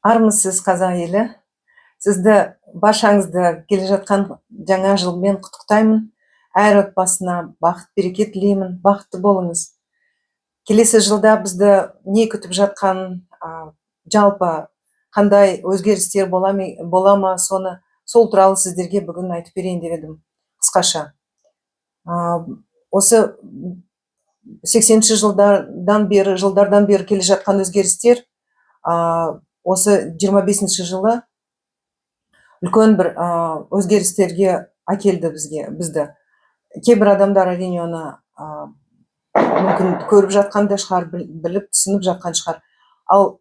Армысыз, қазақ елі. Сізді баршаңызды келе жатқан жаңа жылмен құттықтаймын. Әр отбасына бақыт береке тілеймін. Бақытты болыңыз. Келесі жылда бізді не күтіп жатқан, жалпы қандай өзгерістер бола ма, сол туралы сіздерге бүгін айтып берейін деп едім, қысқаша. Осы 80-ші жылдардан бері келе жатқан өзгерістер осы 25-ші жылы үлкен бір өзгерістерге әкелді бізді. Кейбір адамдар әрине оны мүмкін көріп жатқан да шығар, біліп түсініп жатқан шығар. Ал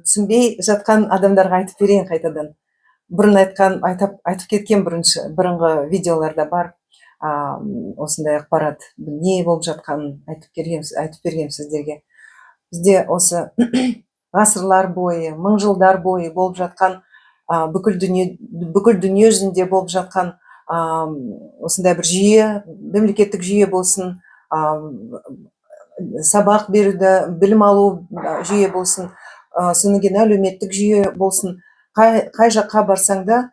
түсінбей жатқан адамдарға айтып берейін қайтадан. Бұрын айтып кеткен бұрынғы видеоларда бар осындай ақпарат, не болып жатқанын айтып бергем сіздерге. Бізде осы ғасырлар бойы, мың жылдар бойы болып жатқан, бүкіл дүние жүзінде болып жатқан осындай бір жүйе, мемлекеттік жүйе болсын, сабақ беруді, білім алу жүйе болсын, содан кейін әлеуметтік жүйе болсын, қай жаққа барсаң да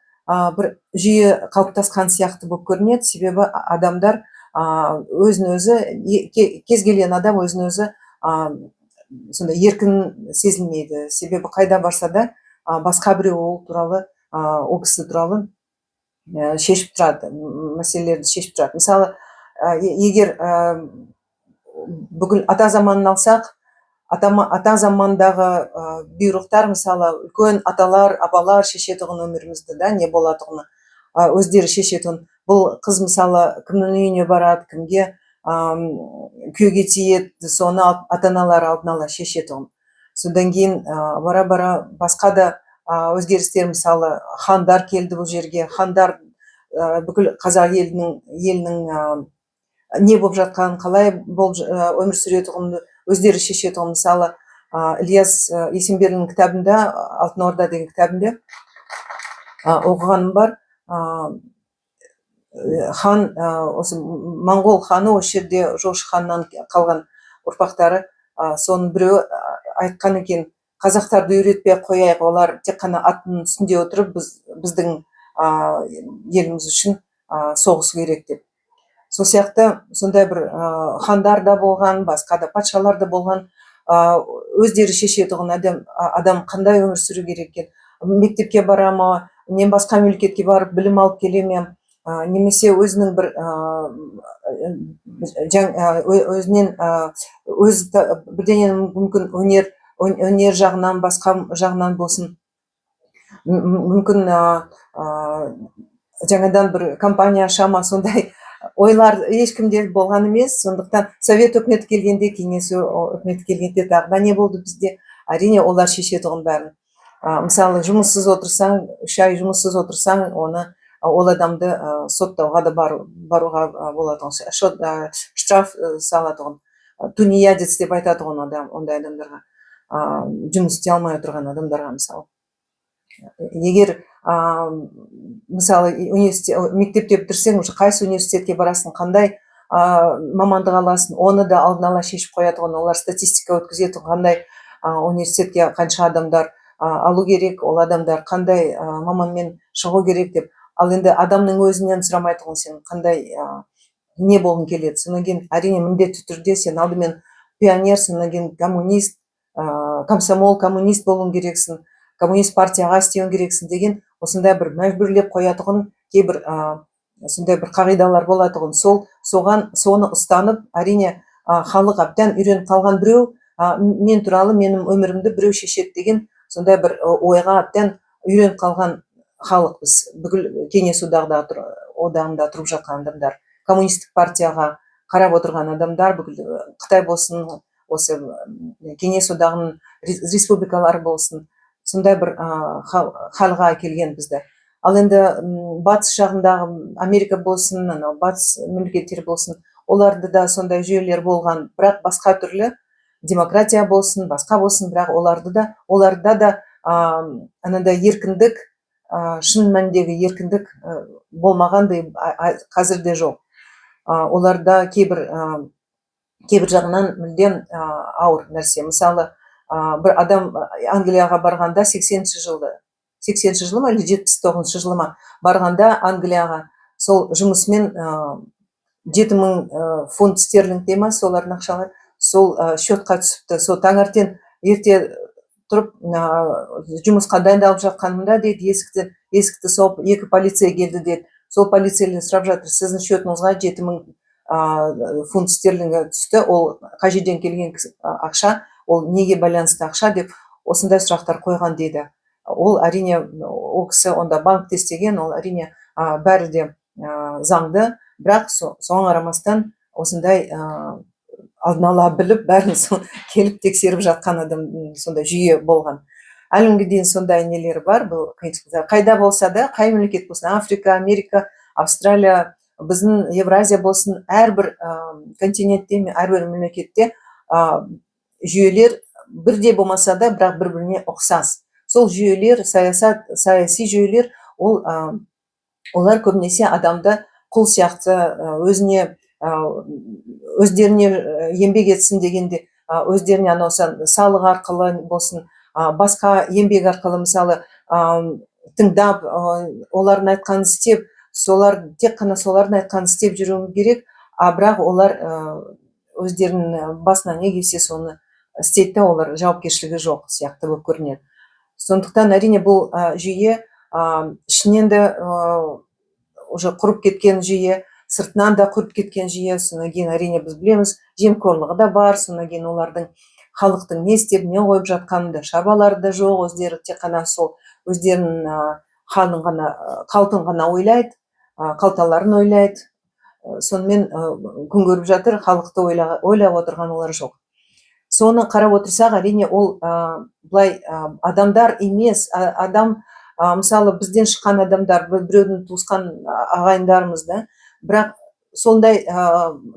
бір жүйе қалыптасқан сияқты болып көрінеді. Себебі адамдар өзін-өзі, кез келген адам өзін-өзі сонда еркін сезілмейді. Себебі қайда барса да басқа біреу ол кісі туралы шешіп тұрады, мәселелерді шешіп тұрады. Мысалы, егер бүкіл ата заманын алсақ, ата замандағы бұйрықтар, мысалы, үлкен аталар, апалар шешетұғын өмірімізді, да, не болатұғыны өздері шешетұғын. Бұл қыз, мысалы, кімнің үйіне барады, кімге күйеуге тиеді, соны ата-аналар алдын ала шешетұғын. Содан кейін бара-бара басқа да өзгерістер, мысалы, хандар келді бұл жерге. Хандар бүкіл қазақ елінің не болып жатқанын, қалай өмір сүретұғынды өздері шешетұғын. Мысалы, Ілияс Есенберлиннің кітабында, Алтын Орда деген кітабында оқығаным бар. Хан, осы моңғол ханы, осы жерде Жошы ханнан қалған ұрпақтары, соның біреуі айтқан екен: қазақтарды үйретпей қояйық, олар тек қана аттың үстінде отырып біздің еліміз үшін соғысу керек деп. Сол сияқты сондай бір хандар да болған, басқа да патшалар да болған. Өздері шешетұғын адам қандай өмір сүру керек екен, мектепке бара ма, не басқа мемлекетке барып білім алып келе ме, немесе өзінің бір өзінен бірдеңені мүмкін өнер жағынан, басқа жағынан болсын, мүмкін жаңадан бір компания ашама, сондай ойлар ешкімде болған емес. Сондықтан совет өкіметі келгенде, кеңес өкіметі келгенде тағы да не болды бізде? Әрине олар шешетұғын бәрін. Мысалы, жұмыссыз отырсаң, 3 ай жұмыссыз отырсаң, ол адамды соттауға да баруға болатұғын, штраф салатұғын, тунеядец деп айтатұғын ондай адамдарға, жұмыс істей алмай отырған адамдарға. Мысалы, егер мысалы мектепте бітірсең, қайсы университетке барасың, қандай мамандық аласың, оны да алдын ала шешіп қоятұғын. Олар статистика өткізетұғын, қандай университетке қанша адамдар алу керек, ол адамдар қандай маманмен шығу керек деп. Ал енді адамның өзінен сұрамайтұғын, сен қандай не болғың келеді. Содан кейін әрине міндетті түрде сен алдымен пионер, содан кейін коммунист, комсомол, коммунист болуың керексің, коммунист партияға істеуің керексің деген осындай бір мәжбүрлеп қоятұғын кейбір сондай бір қағидалар болатұғын. Соны ұстанып, әрине халық әбден үйреніп қалған біреу, мен туралы, менің өмірімді біреу шешеді деген сондай бір ойға әбден үйреніп қалған халық біз, бүкіл кеңес одағында тұрып жатқан адамдар, коммунистік партияға қарап отырған адамдар, бүкіл Қытай болсын, осы кеңес одағының республикалары болсын, сондай бір халға келген бізді. Ал енді батыс жағындағы Америка болсын, батыс мемлекеттері болсын, оларды да сондай жүйелер болған, бірақ басқа түрлі, демократия болсын, басқа болсын, бірақ оларда да анандай еркіндік, шын мәніндегі еркіндік болмағандай қазірде жоқ. Оларда кейбір жағынан мүлдем ауыр нәрсе. Мысалы, бір адам Англияға барғанда 80-ші жылы ма или 79-ші жылы ма барғанда Англияға сол жұмысымен 7.000 фунт стерлинг дей ма солардың ақшалары сол счетқа түсіпті. Сол таңертең ерте тұрып жұмысқа дайындалып жатқанымда дейді есікті соғып екі полиция келді деді. Сол полицейлер сұрап жатыр, сіздің счетыңызға 7.000 фунт стерлингі түсті, ол қай жерден келген ақша, ол неге байланысты ақша деп осындай сұрақтар қойған дейді. Ол әрине ол кісі онда банкте істеген, ол әрине бәрі де заңды, бірақ соған қарамастан осындай алдын ала біліп бәрін келіп тексеріп жатқан адам сондай жүйе болған. Әлі күнге дейін сондай нелері бар. Бұл қайда болса да, қай мемлекет болсын, Африка, Америка, Австралия, біздің Евразия болсын, әрбір континентте, әрбір мемлекетте жүйелер бірде болмаса да, бірақ бір-біріне ұқсас. Сол жүйелер, саяси жүйелер, олар көбінесе адамды құл сияқты өздеріне еңбек етсін дегенде, өздеріне анау салық арқылы болсын, басқа еңбек арқылы, мысалы, тыңдап, олардың айтқанын істеп, тек қана солардың айтқанын істеп жүру керек, бірақ олар өздерінің басына не келсе соны істейді, олар жауапкершілігі жоқ сияқты болып көрінеді. Сондықтан әрине бұл жүйе ішінен де уже құрып кеткен жүйе, сыртынан да құрып кеткен жүйе. Содан кейін әрине біз білеміз, жемқорлығы да бар. Содан кейін олардың халықтың не істеп, не қойып жатқанында шаруалары да жоқ, өздері тек қана сол өздерінің қалтын ғана ойлайды, қалталарын ойлайды. Сонымен күн көріп жатыр, халықты ойлап отырған олар жоқ. Соны қарап отырсақ, әрине ол былай адамдар емес, адам, мысалы бізден шыққан адамдар, біреудің туысқан ағайындарымыз да, бірақ сондай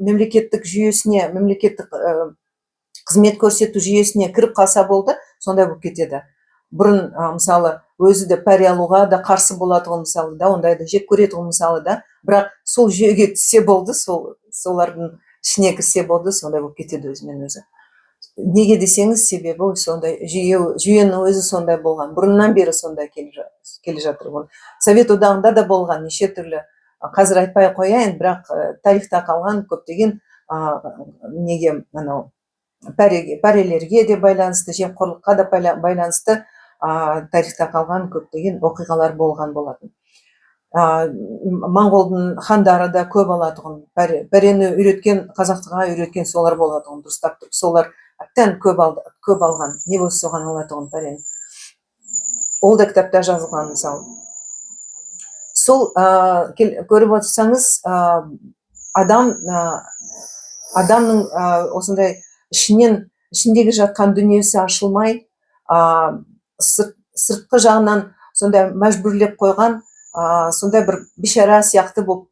мемлекеттік жүйесіне, мемлекеттік қызмет көрсету жүйесіне кіріп қалса болды, сондай болып кетеді. Бұрын мысалы өзі де пәре алуға да қарсы болатұғын, мысалы да, ондайды жек көретұғын, мысалы да, бірақ сол жүйеге түссе болды, солардың ішіне кірсе болды, сондай болып кетеді өзімен өзі. Неге десеңіз, себебі сондай жүйенің өзі сондай болған, бұрыннан бері сондай келе жатыр. Совет одағында да болған неше түрлі, қазір айтпай қояйын, бірақ тарихта қалған көптеген неге пәрелерге де байланысты, жемқорлыққа да байланысты тарихта қалған көптеген оқиғалар болған болатын. Моңғолдың хандары да көп алатұғын, пәрені үйреткен, қазақтыға үйреткен солар болатұғын, дұрыстап тұрып, солар әптен көп алған, не болса соған алатұғын пәрені. Ол да кітапта жазылған, мысалы. Сол көріп отырсаңыз, адамның осындай ішіндегі жатқан дүниесі ашылмай, сыртқы жағынан сондай мәжбүрлеп қойған, сондай бір бишара сияқты болып,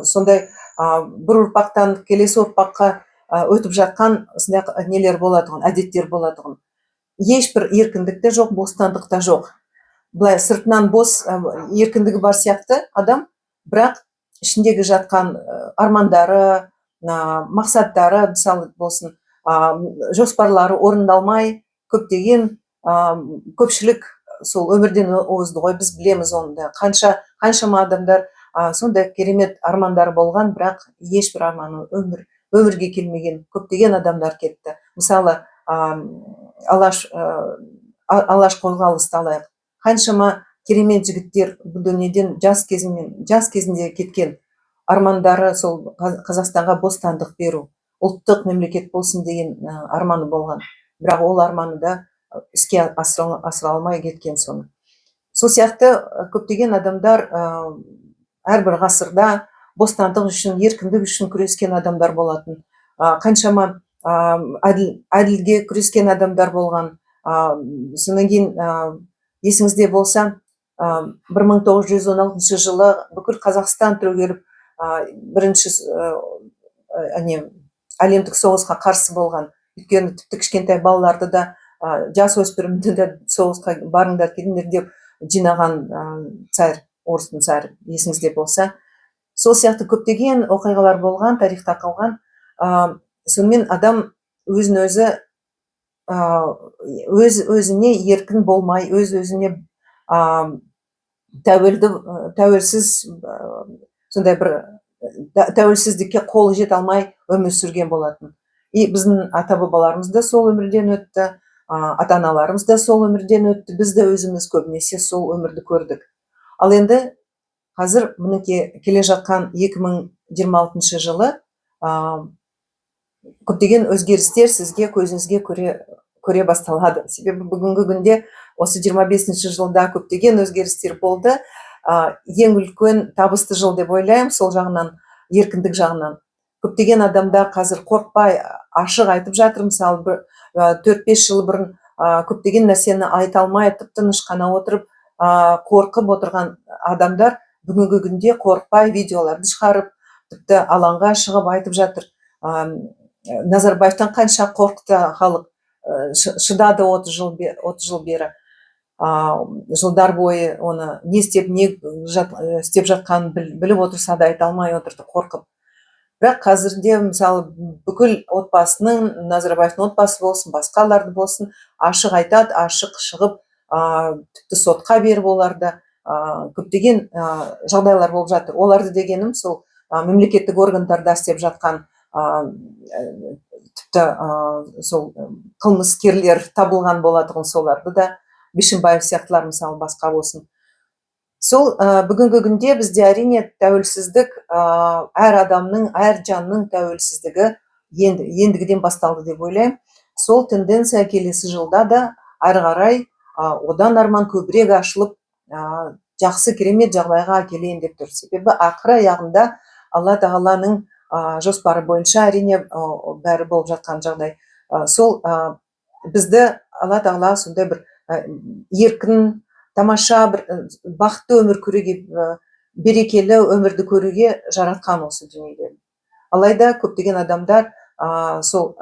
сондай бір ұрпақтан келесі ұрпаққа өтіп жатқан осындай нелер болатұғын, әдеттер болатұғын. Ешбір еркіндік те жоқ, бостандық та жоқ. Былай сыртынан бос, еркіндігі бар сияқты адам, бірақ ішіндегі жатқан армандары, мақсаттары, мысалы болсын, жоспарлары орындалмай, көптеген көпшілік сол өмірден озды ғой, біз білеміз оны. Қаншама адамдар сондай керемет армандары болған, бірақ ешбір арманы өмірге келмеген көптеген адамдар кетті. Мысалы, алаш қозғалысты алайық. Қаншама керемет жігіттер бұл дүниеден жас кезінде кеткен, армандары сол Қазақстанға бостандық беру, ұлттық мемлекет болсын деген арманы болған. Бірақ ол арманы да іске асыра алмай кеткен соны. Сол сияқты көптеген адамдар әрбір ғасырда бостандық үшін, еркіндік үшін күрескен адамдар болатын. Қаншама әділге күрескен адамдар болған. Содан кейін есіңізде болса, 1916 жылы бүкіл Қазақстан түрегеліп, бірінші әлемдік соғысқа қарсы болған. Өйткені тіпті кішкентай балаларды да, жас өспірімді де соғысқа барыңдар, келіңдер деп жинаған царь, орыстың царь, есіңізде болса. Сол сияқты көптеген оқиғалар болған, тарихта қалған. Сонымен адам өзін өзі өз өзіне еркін болмай, өз өзіне тәуелсіз сондай бір тәуелсіздікке қолы жете алмай өмір сүрген болатын. И біздің ата бабаларымыз да сол өмірден өтті, ата аналарымыз да сол өмірден өтті, біз де өзіміз көбінесе сол өмірді көрдік. Ал енді қазір мінекей келе жатқан 2026 жылы көптеген өзгерістер сізге көзіңізге көре басталады. Себебі бүгінгі күнде осы 25 жылда көптеген өзгерістер болды. Ең үлкен табысты жыл деп ойлаймын, сол жағынан, еркіндік жағынан. Көптеген адамдар қазір қорықпай ашық айтып жатыр. Мысалы 4-5 жыл бұрын көптеген нәрсені айта алмай тып-тыныш қана отырып қорқып отырған адамдар бүгінгі күнде қорықпай видеоларды шығарып, тіпті алаңға шығып айтып жатыр. Назарбаевтан қанша қорықты халық, шыдады 30 жыл бері, жылдар бойы оны не істеп жатқанын біліп отырса да айта алмай отырды қорқып. Бірақ қазірде мысалы бүкіл отбасының, Назарбаевтың отбасы болсын, басқаларды болсын, ашық айтады, ашық шығып, тіпті сотқа беріп оларды көптеген жағдайлар болып жатыр. Оларды дегенім сол мемлекеттік органдарда істеп жатқан тіпті сол қылмыскерлер табылған болатұғын, соларды да, Бишімбаев сияқтылар мысалы басқа болсын. Сол бүгінгі күнде бізде әрине тәуелсіздік, әр адамның, әр жанның тәуелсіздігі ендігіден басталды деп ойлаймын. Сол тенденция келесі жылда да ары қарай одан арман көбірек ашылып, жақсы керемет жағдайға келейін деп тұр. Себебі ақыры аяғында Алла тағаланың жоспары бойынша әрине бәрі болып жатқан жағдай. Сол бізді Алла тағала сондай бір еркін, тамаша, бір бақытты өмір көруге, берекелі өмірді көруге жаратқан осы дүниеде. Алайда көптеген адамдар сол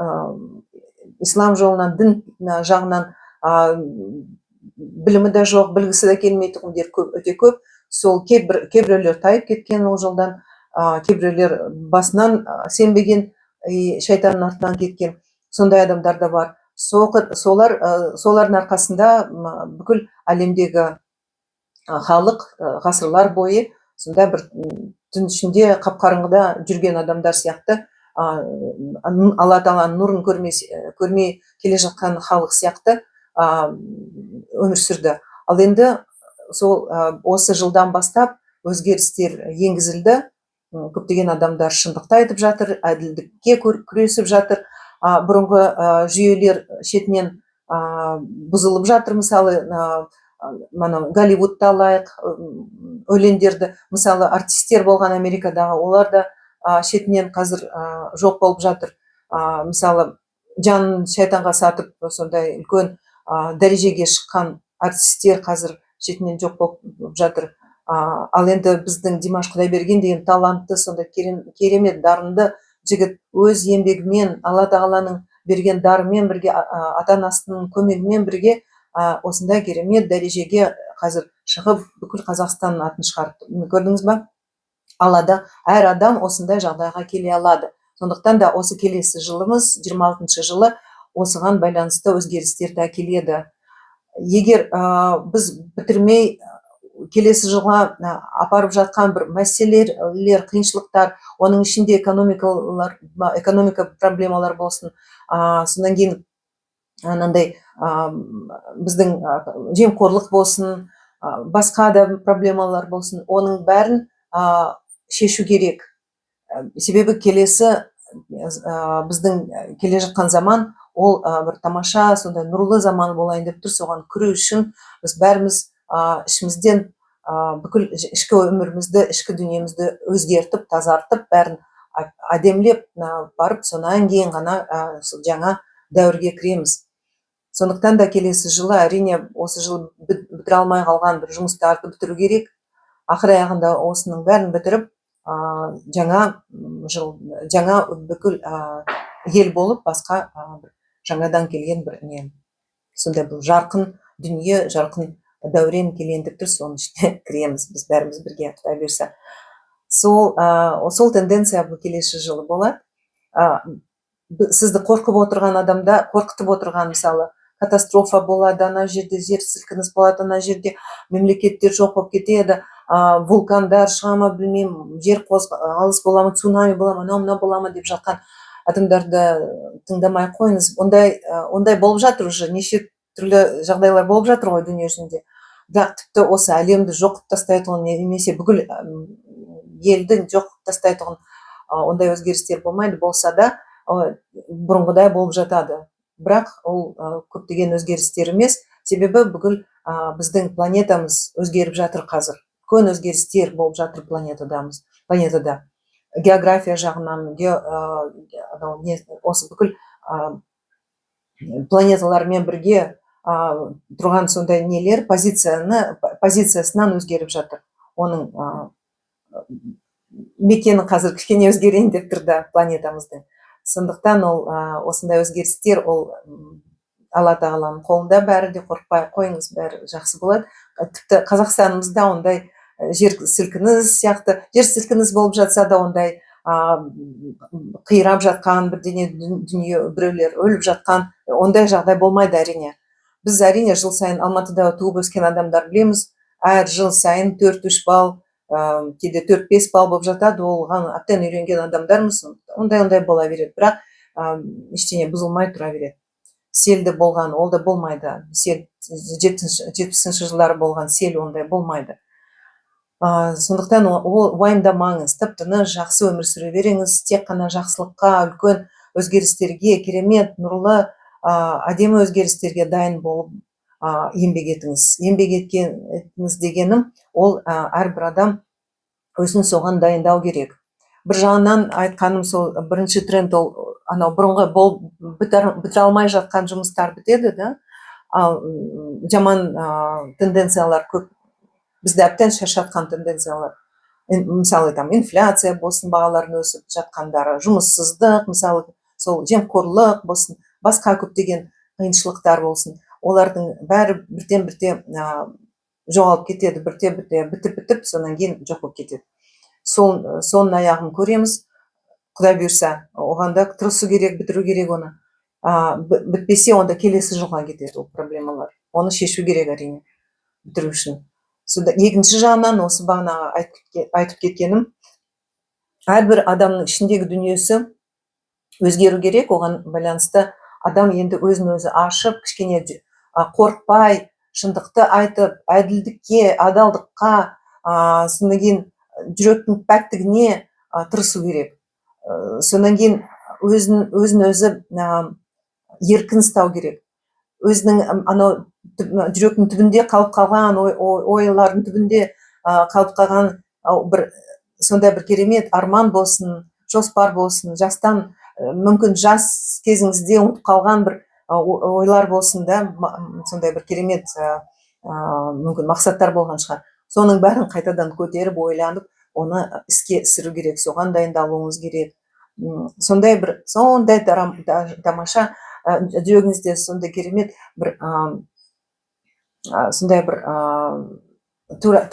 ислам жолынан, дін жағынан білімі де жоқ, білгісі де келмейтіндер өте көп. Сол кейбіреулер тайып кеткен ол жолдан, кейбіреулер басынан сенбеген, шайтанның артынан кеткен, сондай адамдар да бар. Солардың арқасында бүкіл әлемдегі халық ғасырлар бойы сонда бір түн ішінде қап-қараңғыда жүрген адамдар сияқты, Алла тағаланың нұрын көрмей келе жатқан халық сияқты өмір сүрді. Ал енді сол осы жылдан бастап өзгерістер енгізілді. Көптеген адамдар шындықты айтып жатыр, әділдікке күресіп жатыр. Бұрынғы жүйелер шетінен бұзылып жатыр. Мысалы Голливудта алайық, өлеңдерді, мысалы артистер болған Америкадағы, олар да шетінен қазір жоқ болып жатыр. Мысалы жанын шайтанға сатып сондай үлкен дәрежеге шыққан артистер қазір шетінен жоқ болып жатыр. Ал енді біздің Димаш Құдайберген деген талантты, сондай керемет, дарынды жігіт өз еңбегімен, Алла тағаланың берген дарымен бірге, ата-анасының көмегімен бірге осындай керемет дәрежеге қазір шығып, бүкіл Қазақстанның атын шығарып. Көрдіңіз ба? Аллада әр адам осындай жағдайға келе алады. Сондықтан да осы келесі жылымыз, 26 жылы, осыған байланысты өзгерістерді әкеледі. Егер біз бітірмей келесі жылға апарып жатқан бір мәселелер, қиыншылықтар, оның ішінде экономика проблемалар болсын, содан кейін біздің жемқорлық болсын, басқа да проблемалар болсын, оның бәрін шешу керек. Себебі келесі біздің келе жатқан заман, ол бір тамаша, сондай нұрлы заман болайын деп тұр. Соған күрес үшін біз бәріміз ішімізден бүкіл ішкі өмірімізді, ішкі дүниемізді өзгертіп, тазартып, бәрін әдемілеп барып, сонан кейін ғана жаңа дәуірге кіреміз. Сондықтан да келесі жылы, әрине осы жылы бітіре алмай қалған бір жұмыстарды бітіру керек. Ақыр аяғында осының бәрін бітіріп, жаңа бүкіл ел болып, басқа жаңадан келген бір сондай бұл жарқын дүние, жарқын дәурен келейін деп тұр, соның ішіне кіреміз біз бәріміз бірге, Құдай берсе. Сол тенденция бұл келесі жылы болады. сізді қорқып отырған адамда, қорқытып отырған мысалы катастрофа болады, ана жерде жер сілкініс болады, ана жерде мемлекеттер жоқ болып кетеді, вулкандар шыға ма білмеймін, жер қозғалыс бола ма, цунами бола ма, анау мынау бола ма деп жатқан адамдарды тыңдамай ақ қойыңыз. Ондай болып жатыр уже, неше түрлі жағдайлар болып жатыр ғой дүние жүзінде. Бірақ тіпті осы әлемді жоқып тастайтұғын немесе бүкіл елді жоқып тастайтұғын ондай өзгерістер болмайды, болса да бұрынғыдай болып жатады. Бірақ ол көптеген өзгерістер емес, себебі бүкіл біздің планетамыз өзгеріп жатыр қазір. Үлкен өзгерістер болып жатыр планетада. География жағынан, осы бүкіл планеталармен бірге тұрған сондай нелер позициясынан өзгеріп жатыр. Оның мекені қазір кішкене өзгерейін деп тұрды планетамыздың. Сондықтан ол осындай өзгерістер, ол Алла тағаланың қолында, бәрі де қорықпай қойыңыз, бәрі жақсы болады. Тіпті Қазақстанымызда ондай жер сілкініс болып жатса да, ондай қирап жатқан бірдеңе дүние, біреулер өліп жатқан, ондай жағдай болмайды әрине. Біз әрине жыл сайын Алматыда туып өскен адамдар білеміз, әр жыл сайын 4-3 балл, кейде 4-5 балл болып жатады, оған әбден үйренген адамдармыз, ондай бола береді, бірақ ештеңе бұзылмай тұра береді. Селді болған, ол да болмайды. 70-ші жылдары болған сел ондай болмайды. Сондықтан уайымдамаңыз, тып-тыныш жақсы өмір сүре беріңіз, тек қана жақсылыққа, үлкен өзгерістерге, керемет, нұрлы, әдемі өзгерістерге дайын болып еңбек етіңіз. Еңбек етіңіз дегенім, ол әрбір адам өзін соған дайындау керек. Бір жағынан айтқаным сол, бірінші тренд ол анау бұрынғы бітіре алмай жатқан жұмыстар бітеді, да? Ал жаман тенденциялар көп, бізді әбден шаршатқан тенденциялар. Мысалы, инфляция болсын, бағалардың өсіп жатқандары, жұмыссыздық, мысалы, сол жемқорлық болсын, басқа көптеген қиыншылықтар болсын, олардың бәрі бірте-бірте жоғалып кетеді, бірте-бірте бітіп, сонан кейін жоқ болып кетеді. Соның аяғын көреміз, Құдай бұйырса, оғанда тырысу керек, бітіру керек оны. Бітпесе, онда келесі жылға кетеді ол проблемалар. Оны шешу керек әрине, бітіру үшін. Екінші жағынан, осы бағана айтып кеткенім, әрбір адамның ішіндегі дүниесі өзгеру керек, оған байланысты адам енді өзін-өзі ашып, кішкене қорықпай, шындықты айтып, әділдікке, адалдыққа, сонан кейін жүректің пәктігіне тырысу керек. Сонан кейін өзін-өзі еркін ұстау керек. Өзінің жүректің түбінде қалып қалған, ойлардың түбінде қалып қалған сондай бір керемет арман болсын, жоспар болсын, жастан, мүмкін жас кезіңізде ұмытып қалған бір ойлар болсын, да, сондай бір керемет мүмкін мақсаттар болған шығар. Соның бәрін қайтадан көтеріп, ойланып, оны іске асыру керек, соған дайындалуыңыз керек. Сондай тамаша, жүрегіңізде сондай керемет бір сондай бір тура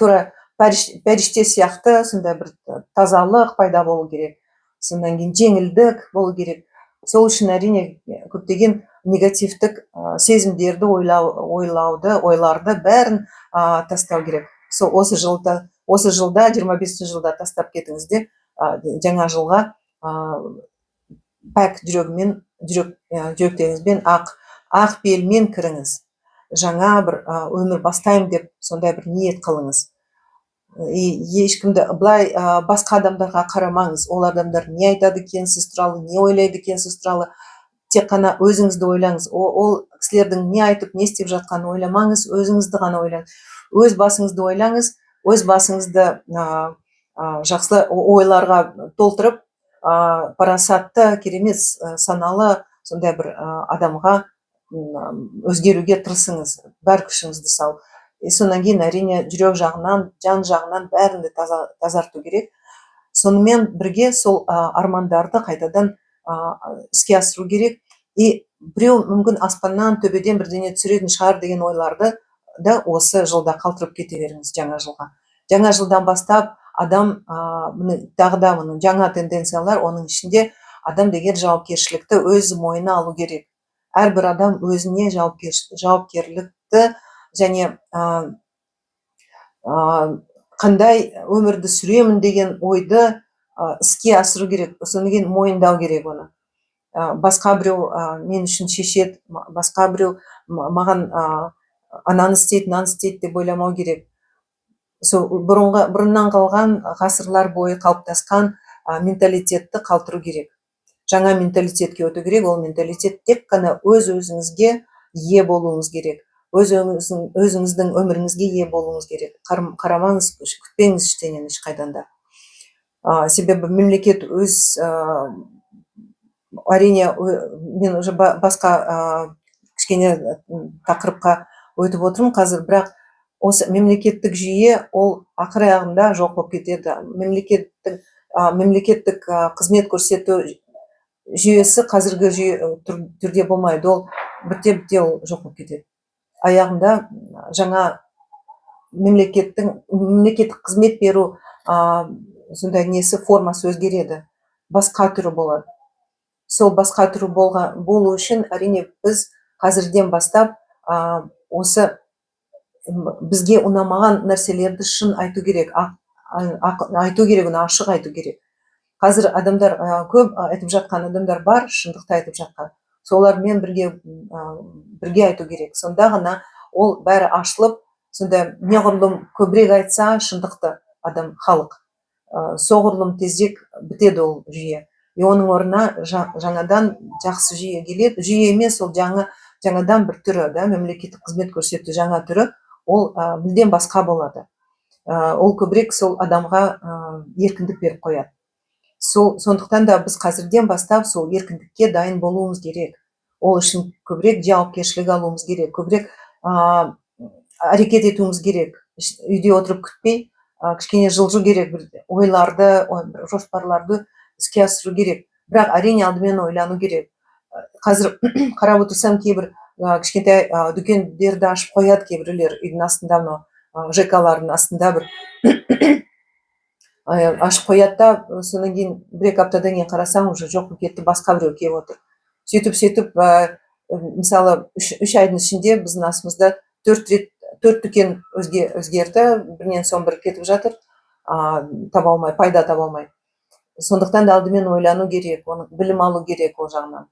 пәріште сияқты сондай бір тазалық пайда болу керек, сондан кейін жеңілдік болу керек. Сол үшін әрине көптеген негативтік сезімдерді ойларды бәрін тастау керек. Осы жылда 25 жылда тастап кетіңізде, жаңа жылға пәк жүректеріңізбен, ақ пейілмен кіріңіз. Жаңа бір өмір бастаймын деп сондай бір ниет қылыңыз. Ешкімді былай басқа адамдарға қарамаңыз. Ол адамдар не айтады екен сіз туралы, не ойлайды екен сіз туралы. Тек қана өзіңізді ойлаңыз. Ол кісілердің не айтып, не істеп жатқанын ойламаңыз, өзіңізді ғана ойлаңыз. Өз басыңызды ойлаңыз, өз басыңызды жақсы ойларға толтырып, парасатты, керемет саналы сондай бір адамға өзгеруге тырысыңыз, бар күшіңізді салып. Сонан кейін әрине жүрек жағынан, жан жағынан бәрінді тазарту керек. Сонымен бірге сол армандарды қайтадан іске асыру керек. Біреу мүмкін аспаннан, төбеден бірдеңе түсіретін шығар деген ойларды да осы жылда қалдырып кете беріңіз жаңа жылға. Жаңа жылдан бастап адам тағы да жаңа тенденциялар, оның ішінде адам деген жауапкершілікті өз мойнына алу керек. Әрбір адам өзіне жауапкерлікті және қандай өмірді сүремін деген ойды іске асыру керек, содан кейін мойындау керек оны. Басқа біреу мен үшін шешеді, басқа біреу маған ананы істейді, мынаны істейді деп ойламау керек. Сол бұрыннан қалған ғасырлар бойы қалыптасқан менталитетті қалдыру керек. Жаңа менталитетке өту керек. Ол менталитет тек қана өз-өзіңізге ие болуыңыз керек. Өзіңіздің өміріңізге ие болуыңыз керек. Қарамаңыз, күтпеңіз ештеңені ешқайдан да. Себебі мемлекет өз әрине мен уже басқа кішкене тақырыпқа өтіп отырмын қазір, бірақ осы мемлекеттік жүйе ол ақыр аяғында жоқ болып кетеді. Мемлекеттік қызмет көрсету жүйесі қазіргі түрде болмайды. Ол бірте-бірте ол жоқ болып кетеді. Аяғында жаңа мемлекеттік қызмет беру сондай несі формасы өзгереді. Басқа түрі болады. Сол басқа түрі болу үшін әрине біз қазірден бастап осы бізге ұнамаған нәрселерді шын айту керек. Айту керек, оны ашық айту керек. Қазір адамдар көп айтып жатқан адамдар бар, шындықты айтып жатқан. Солармен бірге айту керек. Сонда ғана ол бәрі ашылып, сонда неғұрлым көбірек айтса шындықты адам, халық, соғұрлым тезірек бітеді ол жүйе. Оның орнына жаңадан жақсы жүйе келеді. Жүйе емес, ол жаңадан бір түрі, мемлекеттік қызмет көрсету жаңа түрі, ол мүлдем басқа болады. Ол көбірек сол адамға еркіндік беріп қояды. Сондықтан да біз қазірден бастап сол еркіндікке дайын болуымыз керек. Ол үшін көбірек жауапкершілік алуымыз керек, көбірек әрекет етуіміз керек. Үйде отырып күтпей, кішкене жылжу керек, ойларды, жоспарларды іске асыру керек. Бірақ әрине алдымен ойлану керек. Қазір қарап отырсам, кейбір кішкентай дүкендерді ашып қояды кейбіреулер, үйдің астында, ЖК-лардың астында бір ашып қояды да, содан кейін бір-екі аптадан кейін қарасаң, уже жоқ болып кетті, басқа біреу келіп отыр. Сөйтіп мысалы 3 айдың ішінде біздің асымызда 4 дүкен өзгерді, бірінен соң бірі кетіп жатыр, пайда таба алмай. Сондықтан да алдымен ойлану керек, оны білім алу керек ол жағынан.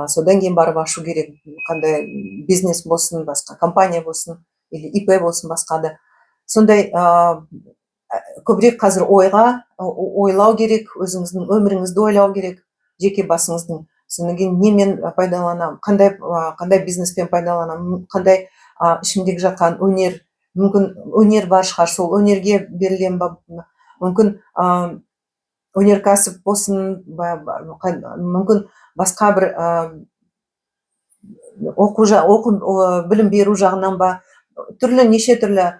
Содан кейін барып ашу керек, қандай бизнес болсын, басқа компания болсын, или ИП болсын, басқа да. Сондай көбірек қазір ойлау керек, өзіңіздің өміріңізді ойлау керек, жеке басыңыздың. Содан кейін немен пайдаланамын, қандай бизнеспен пайдаланамын, қандай ішімдегі жатқан мүмкін өнер бар шығар, сол өнерге берілем ба, мүмкін өнеркәсіп болсын, мүмкін басқа бір білім беру жағынан ба, неше түрлі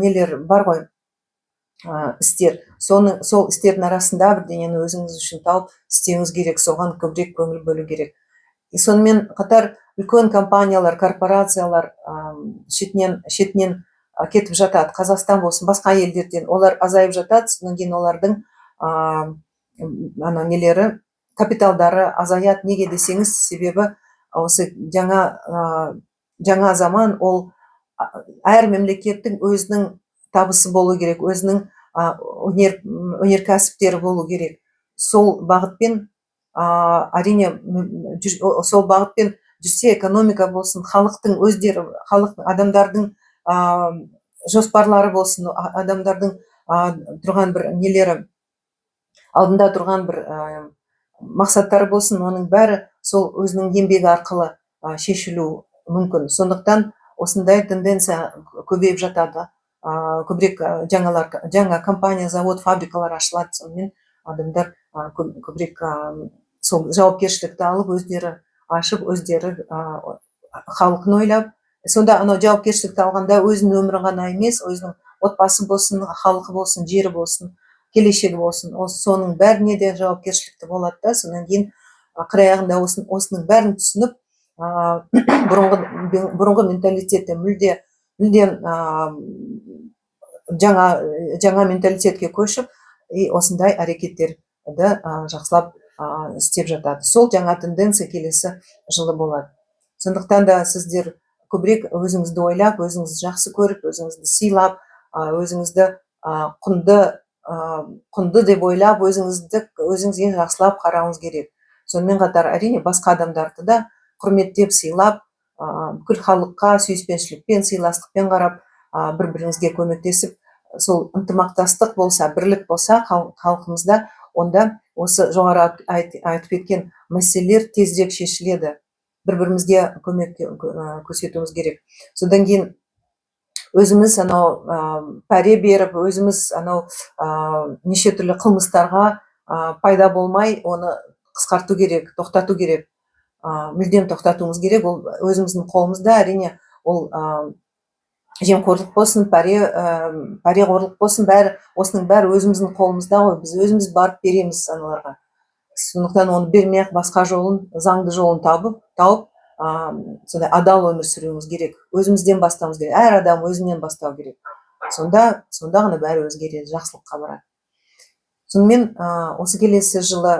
нелер бар ғой, істер. Сол істердің арасында бірдеңені өзіңіз үшін тауып істеуіңіз керек, соған көбірек көңіл бөлу керек. Сонымен қатар үлкен компаниялар, корпорациялар шетінен кетіп жатады. Қазақстан болсын, басқа елдерден олар азайып жатады. Содан кейін олардың капиталдары азаяды. Неге десеңіз, себебі осы жаңа заман, ол әр мемлекеттің өзінің табысы болу керек, өзінің өнеркәсіптері болу керек. Сол бағытпен әрине сол бағытпен жүрсе, экономика болсын, адамдардың жоспарлары болсын, адамдардың тұрған бір нелері, алдында тұрған бір мақсаттары болсын, оның бәрі сол өзінің еңбегі арқылы шешілу мүмкін. Сондықтан осындай тенденция көбейіп жатады. Көбірек жаңа компания, завод, фабрикалар ашылады. Сонымен адамдар көбірек сол жауапкершілікті алып, өздері ашып, өздері халқын ойлап. Сонда анау жауапкершілікті алғанда өзінің өмірі ғана емес, өзінің отбасы болсын, халқы болсын, жері болсын, келешегі болсын, соның бәріне де жауапкершілікті болады да. Содан кейін ақыр аяғында осының бәрін түсініп, бұрынғы менталитетті мүлдем жаңа менталитетке көшіп, осындай әрекеттерді жақсылап істеп жатады. Сол жаңа тенденция келесі жылы болады. Сондықтан да сіздер көбірек өзіңізді ойлап, өзіңізді жақсы көріп, өзіңізді сыйлап, өзіңізді құнды деп ойлап, өзіңізге жақсылап қарауыңыз керек. Сонымен қатар әрине басқа адамдарды да құрметтеп, сыйлап, бүкіл халыққа сүйіспеншілікпен, сыйластықпен қарап, бір-біріңізге көмектесіп, сол ынтымақтастық болса, бірлік болса халқымызда, онда осы жоғары айтып кеткен мәселелер тезірек шешіледі. Бір-бірімізге көмек көрсетуіміз керек. Содан кейін өзіміз пәре беріп, өзіміз неше түрлі қылмыстарға пайда болмай, оны қысқарту керек, тоқтату керек, мүлдем тоқтатуымыз керек. Ол өзіміздің қолымызда. Әрине, ол жемқорлық болсын, пареғорлық болсын, осының бәрі өзіміздің қолымызда ғой. Біз өзіміз барып береміз аналарға. Сондықтан оны бермей-ақ басқа жолын, заңды жолын тауып, сондай адал өмір сүруіміз керек. Өзімізден бастауымыз керек. Әр адам өзінен бастау керек. Сонда ғана бәрі өзгереді, жақсылыққа барады. Сонымен осы келесі жылы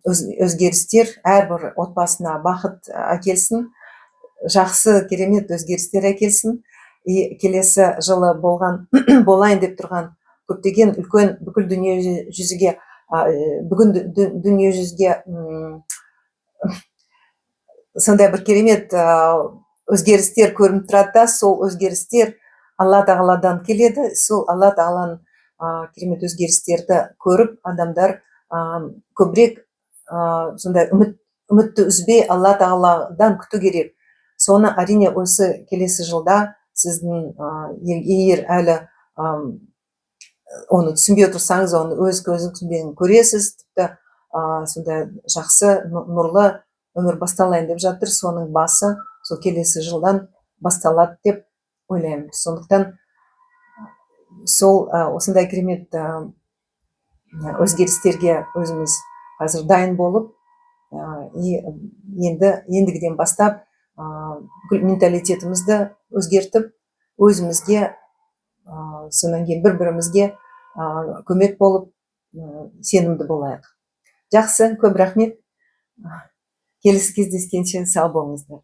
өзгерістер әрбір отбасына бақыт әкелсін, жақсы керемет өзгерістер әкелсін. Келесі жылы болайын деп тұрған көптеген үлкен бүкіл дүние жүзге сондай бір керемет өзгерістер көрініп тұрады да, сол өзгерістер Алла тағаладан келеді. Сол Алла тағаланың керемет өзгерістерді көріп, адамдар көбірек сондай үмітті үзбей Алла тағаладан күту керек. Соны әрине осы келесі жылда сіздің егер әлі оны түсінбей отырсаңыз, оны өз көзіңізбен көресіз, тіпті сондай жақсы, нұрлы өмір басталайын деп жатыр. Соның басы сол келесі жылдан басталады деп ойлаймын. Сондықтан сол осындай керемет өзгерістерге өзіміз қазір дайын болып, ендігіден бастап бүкіл менталитетімізді өзгертіп, өзімізге, сонан кейін бір-бірімізге көмек болып, сенімді болайық. Жақсы, көп рахмет. Келесі кездескенше сау болыңыздар.